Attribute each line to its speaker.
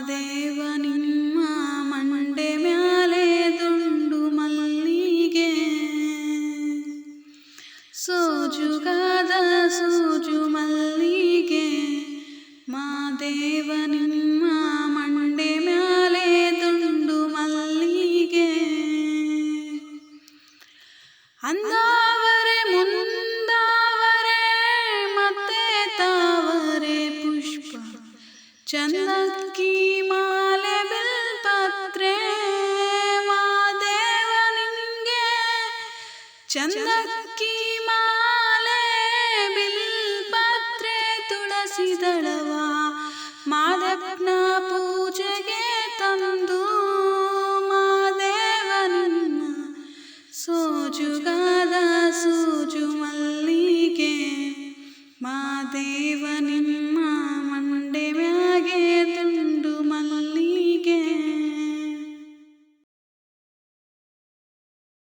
Speaker 1: ಮಾದೇವ ನಿಮ್ಮ ಮಂಡೆ ಮ್ಯಾಲೆ ದುಂಡು ಮಲ್ಲಿಗೆ, ಸೋಜುಗಾದ ಸೂಜು ಮಲ್ಲಿಗೆ. ಮಾದೇವ ನಿಮ್ಮ ಮಂಡೆ ಮ್ಯಾಲೆ ದುಂಡು ಮಲ್ಲಿಗೆ, ಅಂದಾವರೆ ಮುಂದಾವರೆ ಮತ್ತೆ ತಾವರೆ ಪುಷ್ಪ, ಚಂದಕ್ಕಿ ಮಾಲೆ ಬಿಲ್ಪತ್ರೆ. ಮಾದೇವ ನಿಂಗೆ ಚಂದಕ್ಕಿ ಮಾಲೆ ಬಿಲ್ಪತ್ರೆ, ತುಳಸಿ ದಳವ ಮಾದಪ್ಪನ ಪೂಜೆಗೆ ತಂದು. ಮಾದೇವ ನಿನ್ನ ಸೋಜುಗಾದ ಸೂಜು ಮಲ್ಲಿಗೆ, ಮಾದೇವ ನಿಮ್ಮ